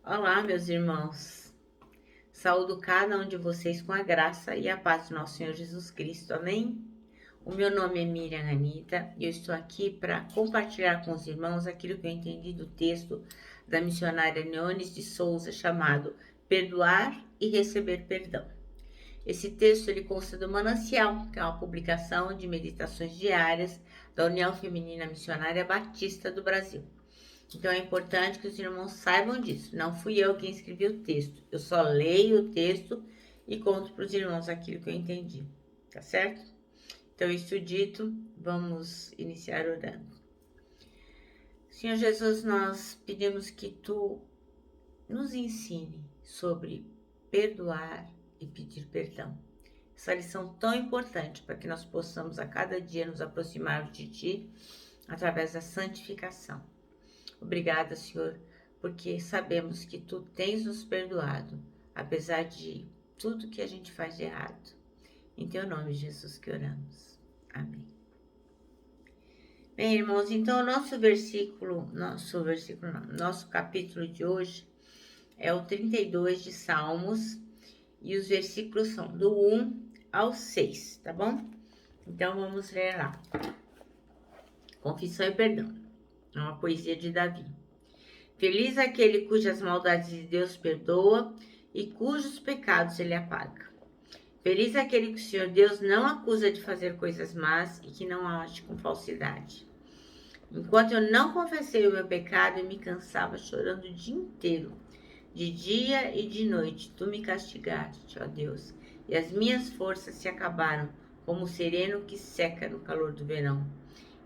Olá, meus irmãos. Saúdo cada um de vocês com a graça e a paz do nosso Senhor Jesus Cristo. Amém? O meu nome é Miriam Anita e eu estou aqui para compartilhar com os irmãos aquilo que eu entendi do texto da missionária Neones de Souza chamado Perdoar e Receber Perdão. Esse texto ele consta do Manancial, que é uma publicação de meditações diárias da União Feminina Missionária Batista do Brasil. Então é importante que os irmãos saibam disso. Não fui eu quem escrevi o texto. Eu só leio o texto e conto para os irmãos aquilo que eu entendi. Tá certo? Então, isso dito, vamos iniciar orando. Senhor Jesus, nós pedimos que Tu nos ensine sobre perdoar e pedir perdão. Essa lição tão importante para que nós possamos a cada dia nos aproximar de Ti através da santificação. Obrigada, Senhor, porque sabemos que Tu tens nos perdoado, apesar de tudo que a gente faz de errado. Em Teu nome, Jesus, que oramos. Amém. Bem, irmãos, então o nosso capítulo de hoje é o 32 de Salmos e os versículos são do 1 ao 6, tá bom? Então vamos ler lá. Confissão e perdão. É uma poesia de Davi. Feliz aquele cujas maldades de Deus perdoa e cujos pecados ele apaga. Feliz aquele que o Senhor Deus não acusa de fazer coisas más e que não age com falsidade. Enquanto eu não confessei o meu pecado, eu me cansava chorando o dia inteiro. De dia e de noite, tu me castigaste, ó Deus, e as minhas forças se acabaram, como o sereno que seca no calor do verão.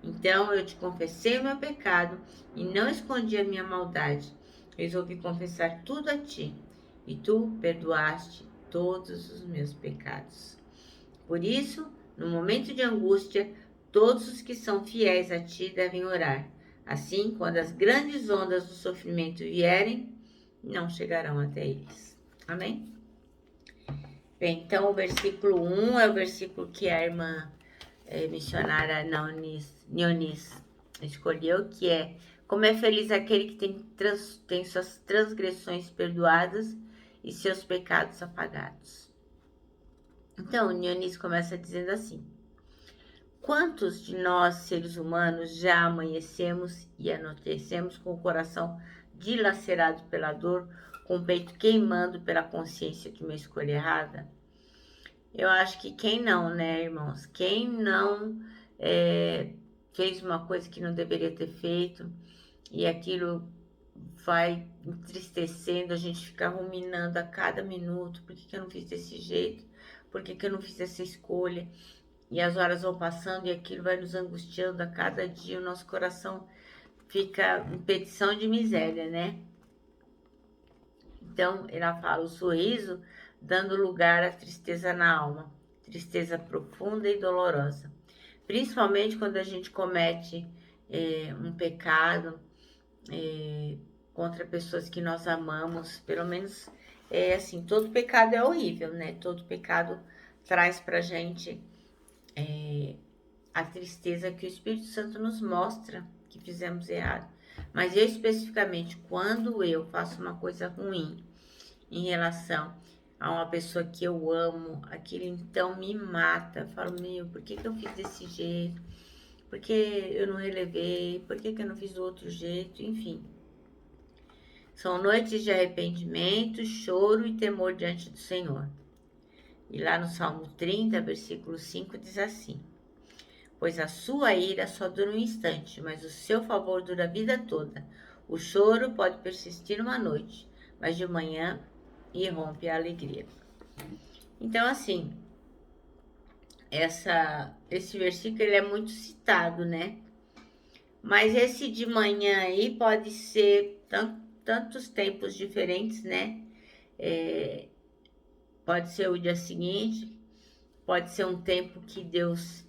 Então eu te confessei o meu pecado e não escondi a minha maldade. Resolvi confessar tudo a ti, e tu perdoaste todos os meus pecados. Por isso, no momento de angústia, todos os que são fiéis a ti devem orar. Assim, quando as grandes ondas do sofrimento vierem, não chegarão até eles. Amém? Bem, então o versículo 1 é o versículo que a irmã missionária Neonis escolheu, que é: como é feliz aquele que tem suas transgressões perdoadas e seus pecados apagados. Então, Neonis começa dizendo assim: quantos de nós, seres humanos, já amanhecemos e anoitecemos com o coração dilacerado pela dor, com o peito queimando pela consciência de uma escolha errada? Eu acho que quem não, né, irmãos? Quem não fez uma coisa que não deveria ter feito e aquilo vai entristecendo, a gente fica ruminando a cada minuto: por que eu não fiz desse jeito? Por que eu não fiz essa escolha? E as horas vão passando e aquilo vai nos angustiando a cada dia, o nosso coração fica em petição de miséria, né? Então, ela fala: o sorriso dando lugar à tristeza na alma, tristeza profunda e dolorosa. Principalmente quando a gente comete um pecado contra pessoas que nós amamos. Pelo menos, assim, todo pecado é horrível, né? Todo pecado traz pra gente a tristeza que o Espírito Santo nos mostra que fizemos errado. Mas eu especificamente, quando eu faço uma coisa ruim em relação a uma pessoa que eu amo, aquilo então me mata. Eu falo: meu, por que eu fiz desse jeito? Por que eu não relevei? Por que eu não fiz do outro jeito? Enfim. São noites de arrependimento, choro e temor diante do Senhor. E lá no Salmo 30, versículo 5, diz assim: pois a sua ira só dura um instante, mas o seu favor dura a vida toda. O choro pode persistir uma noite, mas de manhã irrompe a alegria. Então, assim, esse versículo ele é muito citado, né? Mas esse de manhã aí pode ser tantos tempos diferentes, né? Pode ser o dia seguinte, pode ser um tempo que Deus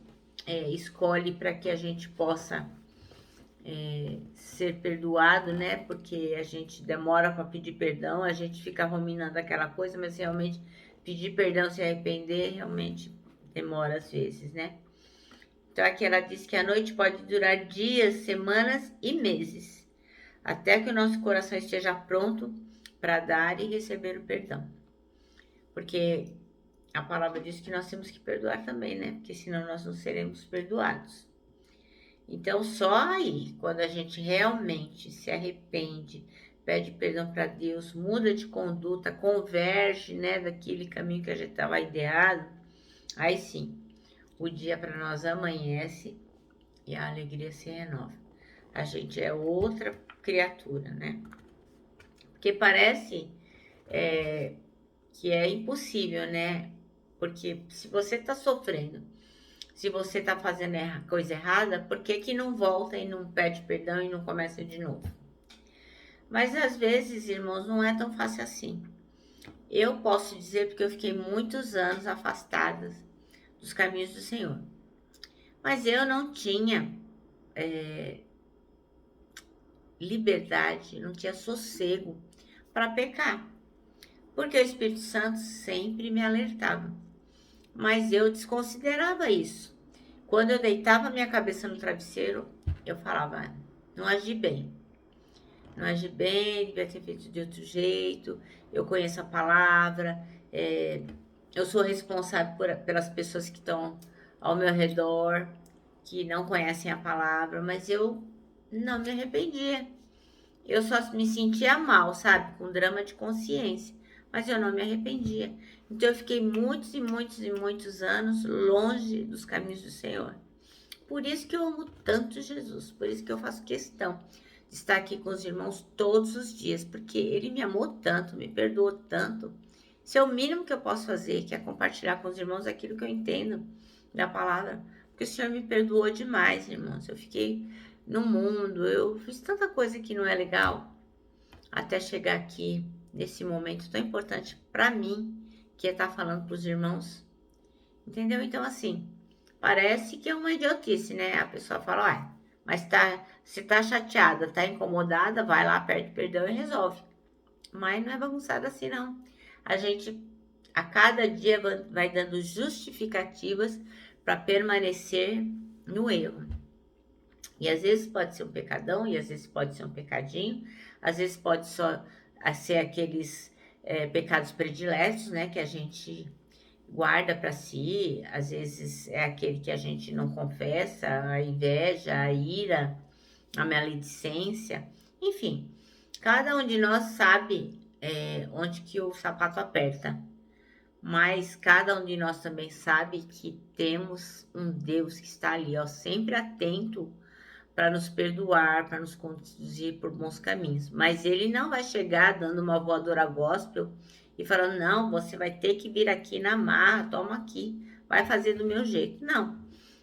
escolhe para que a gente possa ser perdoado, né? Porque a gente demora para pedir perdão, a gente fica ruminando aquela coisa, mas realmente pedir perdão, se arrepender, realmente demora às vezes, né? Então aqui ela diz que a noite pode durar dias, semanas e meses, até que o nosso coração esteja pronto para dar e receber o perdão. Porque a palavra diz que nós temos que perdoar também, né? Porque senão nós não seremos perdoados. Então, só aí, quando a gente realmente se arrepende, pede perdão para Deus, muda de conduta, converge, né, daquele caminho que a gente estava ideado, aí sim, o dia para nós amanhece e a alegria se renova. A gente é outra criatura, né? Porque parece que é impossível, né? Porque se você está sofrendo, se você está fazendo coisa errada, por que que não volta e não pede perdão e não começa de novo? Mas às vezes, irmãos, não é tão fácil assim. Eu posso dizer porque eu fiquei muitos anos afastada dos caminhos do Senhor. Mas eu não tinha liberdade, não tinha sossego para pecar. Porque o Espírito Santo sempre me alertava. Mas eu desconsiderava isso. Quando eu deitava minha cabeça no travesseiro, eu falava, não agi bem. Não agi bem, devia ter feito de outro jeito. Eu conheço a palavra. Eu sou responsável pelas pessoas que estão ao meu redor, que não conhecem a palavra. Mas eu não me arrependia. Eu só me sentia mal, sabe? Com drama de consciência. Mas eu não me arrependia. Então eu fiquei muitos e muitos e muitos anos longe dos caminhos do Senhor. Por isso que eu amo tanto Jesus. Por isso que eu faço questão de estar aqui com os irmãos todos os dias. Porque Ele me amou tanto, me perdoou tanto. Isso é o mínimo que eu posso fazer, que é compartilhar com os irmãos aquilo que eu entendo da palavra. Porque o Senhor me perdoou demais, irmãos. Eu fiquei no mundo, eu fiz tanta coisa que não é legal, até chegar aqui, nesse momento tão importante para mim, que é estar falando para os irmãos, entendeu? Então, assim, parece que é uma idiotice, né? A pessoa fala, mas se tá chateada, tá incomodada, vai lá, pede perdão e resolve. Mas não é bagunçado assim, não. A gente, a cada dia, vai dando justificativas para permanecer no erro. E às vezes pode ser um pecadão, e às vezes pode ser um pecadinho, às vezes pode só ser aqueles pecados prediletos, né, que a gente guarda para si, às vezes é aquele que a gente não confessa, a inveja, a ira, a maledicência, enfim, cada um de nós sabe onde que o sapato aperta, mas cada um de nós também sabe que temos um Deus que está ali, ó, sempre atento para nos perdoar, para nos conduzir por bons caminhos. Mas Ele não vai chegar dando uma voadora gospel e falando, não, você vai ter que vir aqui na marra, toma aqui, vai fazer do meu jeito. Não,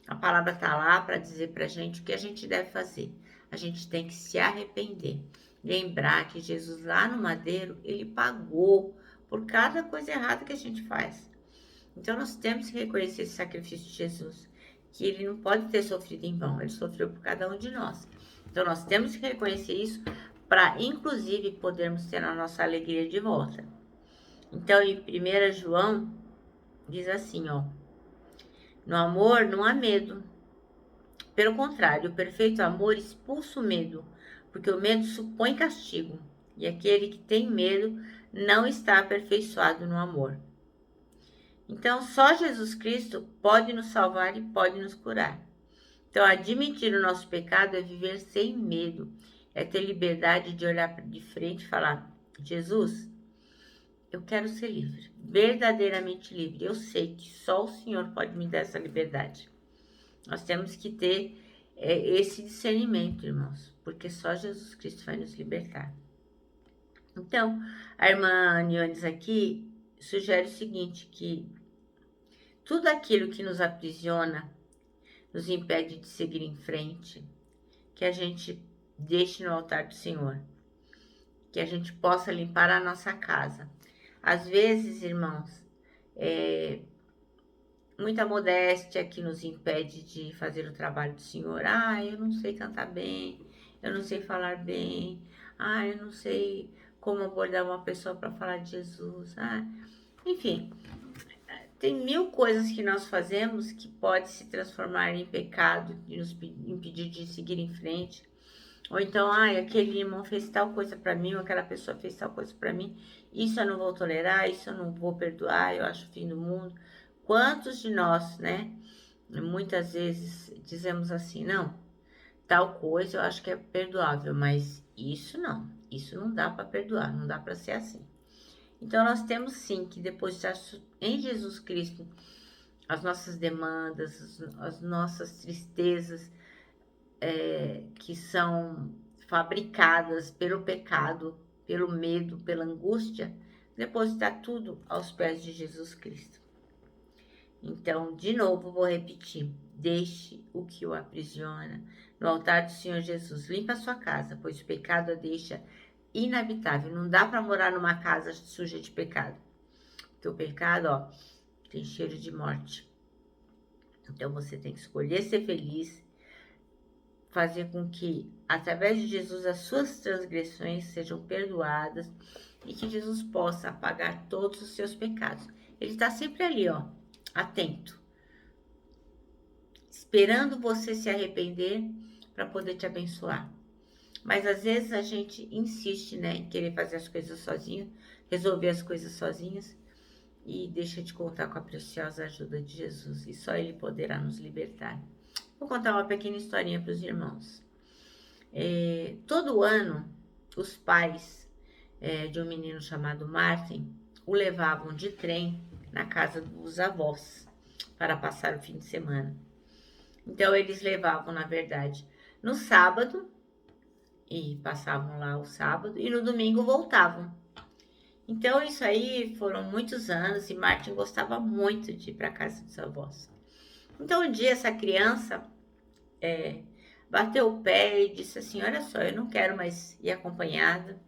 a palavra está lá para dizer para a gente o que a gente deve fazer. A gente tem que se arrepender. Lembrar que Jesus lá no madeiro, Ele pagou por cada coisa errada que a gente faz. Então, nós temos que reconhecer esse sacrifício de Jesus, que Ele não pode ter sofrido em vão, Ele sofreu por cada um de nós. Então, nós temos que reconhecer isso para, inclusive, podermos ter a nossa alegria de volta. Então, em 1 João, diz assim, ó, no amor não há medo. Pelo contrário, o perfeito amor expulsa o medo, porque o medo supõe castigo, e aquele que tem medo não está aperfeiçoado no amor. Então, só Jesus Cristo pode nos salvar e pode nos curar. Então, admitir o nosso pecado é viver sem medo, é ter liberdade de olhar de frente e falar, Jesus, eu quero ser livre, verdadeiramente livre. Eu sei que só o Senhor pode me dar essa liberdade. Nós temos que ter esse discernimento, irmãos, porque só Jesus Cristo vai nos libertar. Então, a irmã Niones aqui sugere o seguinte, que tudo aquilo que nos aprisiona, nos impede de seguir em frente, que a gente deixe no altar do Senhor, que a gente possa limpar a nossa casa. Às vezes, irmãos, muita modéstia que nos impede de fazer o trabalho do Senhor. Eu não sei cantar bem, eu não sei falar bem, eu não sei como abordar uma pessoa para falar de Jesus. Enfim, tem mil coisas que nós fazemos que pode se transformar em pecado e nos impedir de seguir em frente. Ou então, ai, aquele irmão fez tal coisa para mim, ou aquela pessoa fez tal coisa para mim, isso eu não vou tolerar, isso eu não vou perdoar, eu acho o fim do mundo. Quantos de nós, né, muitas vezes dizemos assim, não, tal coisa eu acho que é perdoável, mas isso não dá para perdoar, não dá para ser assim. Então nós temos sim que depositar em Jesus Cristo as nossas demandas, as nossas tristezas, que são fabricadas pelo pecado, pelo medo, pela angústia, depositar tudo aos pés de Jesus Cristo. Então, de novo, vou repetir: deixe o que o aprisiona no altar do Senhor Jesus. Limpa a sua casa, pois o pecado a deixa inabitável. Não dá para morar numa casa suja de pecado, porque o pecado, ó, tem cheiro de morte. Então, você tem que escolher ser feliz, fazer com que, através de Jesus, as suas transgressões sejam perdoadas e que Jesus possa apagar todos os seus pecados. Ele está sempre ali, ó, atento, esperando você se arrepender para poder te abençoar. Mas às vezes a gente insiste, né, em querer fazer as coisas sozinho, resolver as coisas sozinhas e deixa de contar com a preciosa ajuda de Jesus e só Ele poderá nos libertar. Vou contar uma pequena historinha para os irmãos. Todo ano, os pais de um menino chamado Martin o levavam de trem na casa dos avós para passar o fim de semana. Então, eles levavam, na verdade, no sábado, e passavam lá o sábado, e no domingo voltavam. Então, isso aí foram muitos anos, e Martin gostava muito de ir para a casa dos avós. Então, um dia, essa criança bateu o pé e disse assim: olha só, eu não quero mais ir acompanhada,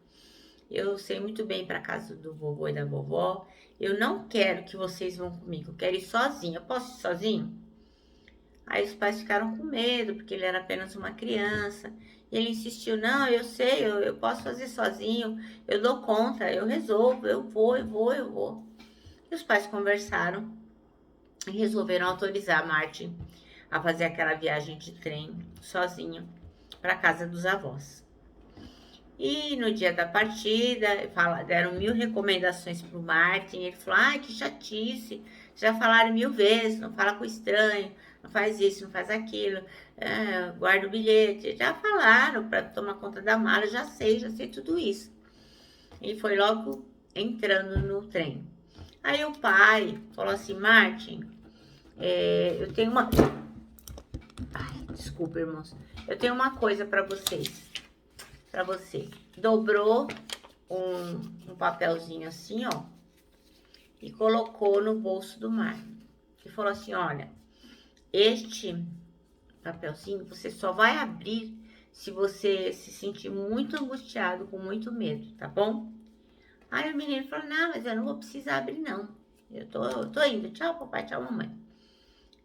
eu sei muito bem para a casa do vovô e da vovó, eu não quero que vocês vão comigo, eu quero ir sozinha, eu posso ir sozinho? Aí os pais ficaram com medo, porque ele era apenas uma criança. E ele insistiu: não, eu sei, eu posso fazer sozinho, eu dou conta, eu resolvo, eu vou. E os pais conversaram e resolveram autorizar Martin a fazer aquela viagem de trem sozinho para a casa dos avós. E no dia da partida, deram 1000 recomendações para o Martin. Ele falou: ai, que chatice, já falaram 1000 vezes, não fala com estranho, não faz isso, não faz aquilo, guarda o bilhete. Já falaram para tomar conta da mala, já sei tudo isso. E foi logo entrando no trem. Aí o pai falou assim: Martin, eu tenho uma... Ai, desculpa, irmãos. Eu tenho uma coisa para vocês. Para você. Dobrou um papelzinho assim, ó. E colocou no bolso do Martin. E falou assim: olha, este papelzinho você só vai abrir se você se sentir muito angustiado, com muito medo, tá bom? Aí o menino falou: não, mas eu não vou precisar abrir, não. Eu tô indo. Tchau, papai, tchau, mamãe.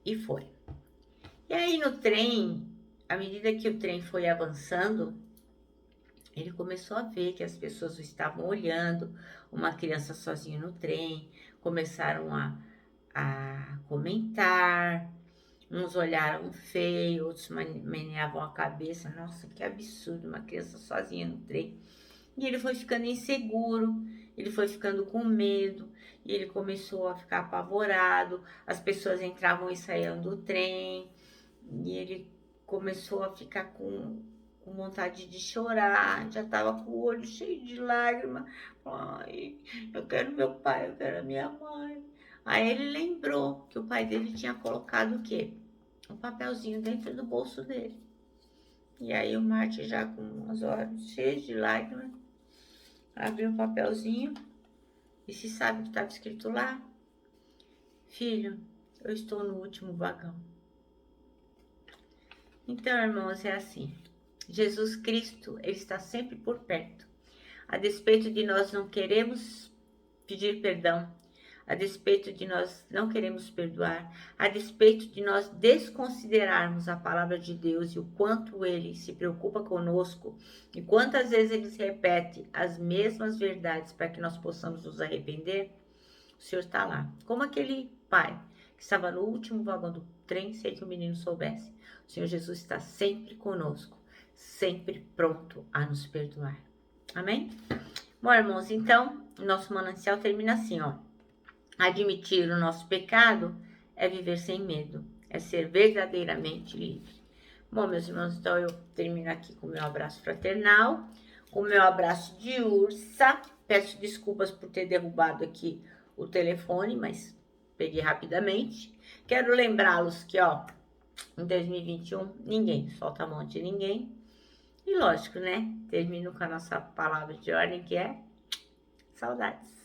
E foi. E aí no trem, à medida que o trem foi avançando, ele começou a ver que as pessoas o estavam olhando, uma criança sozinha no trem, começaram a comentar, uns olharam feio, outros meneavam a cabeça. Nossa, que absurdo, uma criança sozinha no trem. E ele foi ficando inseguro, ele foi ficando com medo, e ele começou a ficar apavorado. As pessoas entravam e saíam do trem, e ele começou a ficar com vontade de chorar, já estava com o olho cheio de lágrimas. Ai, eu quero meu pai, eu quero a minha mãe. Aí ele lembrou que o pai dele tinha colocado o quê? Um papelzinho dentro do bolso dele. E aí o Martin, já com os olhos cheios de lágrimas, abriu o papelzinho e se sabe o que estava escrito lá? Filho, eu estou no último vagão. Então, irmãos, é assim. Jesus Cristo, Ele está sempre por perto. A despeito de nós não queremos pedir perdão, a despeito de nós não queremos perdoar, a despeito de nós desconsiderarmos a palavra de Deus e o quanto Ele se preocupa conosco e quantas vezes Ele repete as mesmas verdades para que nós possamos nos arrepender, o Senhor está lá. Como aquele pai que estava no último vagão do trem sem que o menino soubesse. O Senhor Jesus está sempre conosco. sempre pronto a nos perdoar. Amém? Bom, irmãos, então, nosso manancial termina assim, ó. Admitir o nosso pecado é viver sem medo, é ser verdadeiramente livre. Bom, meus irmãos, então eu termino aqui com o meu abraço fraternal, com o meu abraço de ursa. Peço desculpas por ter derrubado aqui o telefone, mas peguei rapidamente. Quero lembrá-los que, ó, em 2021, ninguém solta a mão de ninguém. E lógico, né? Termino com a nossa palavra de ordem, que é saudades.